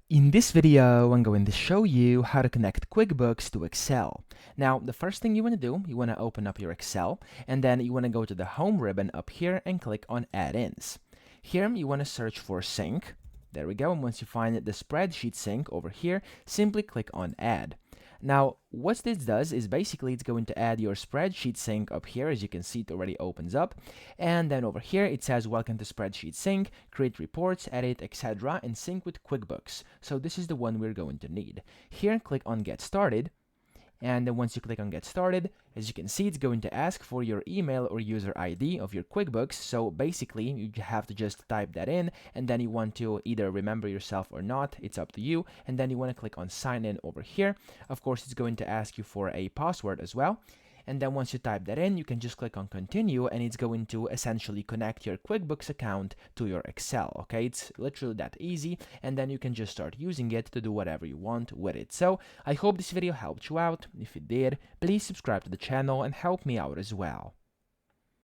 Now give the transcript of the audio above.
In this video, I'm going to show you how to connect QuickBooks to Excel. Now, the first thing you want to do, you want to open up your Excel, and then you want to go to the Home ribbon up here and click on Add-ins. Here, you want to search for Sync. There we go, and once you find the spreadsheet sync over here, simply click on Add. Now, what this does is basically it's going to add your spreadsheet sync up here. As you can see, it already opens up. And then over here, it says, welcome to spreadsheet sync, create reports, edit, etc., and sync with QuickBooks. So this is the one we're going to need. Here, click on Get Started. And then once you click on Get Started, as you can see, it's going to ask for your email or user ID of your QuickBooks. So basically, you have to just type that in, and then you want to either remember yourself or not. It's up to you. And then you want to click on Sign In over here. Of course, it's going to ask you for a password as well. And then once you type that in, you can just click on Continue, and it's going to essentially connect your QuickBooks account to your Excel, okay? It's literally that easy, and then you can just start using it to do whatever you want with it. So I hope this video helped you out. If it did, please subscribe to the channel and help me out as well.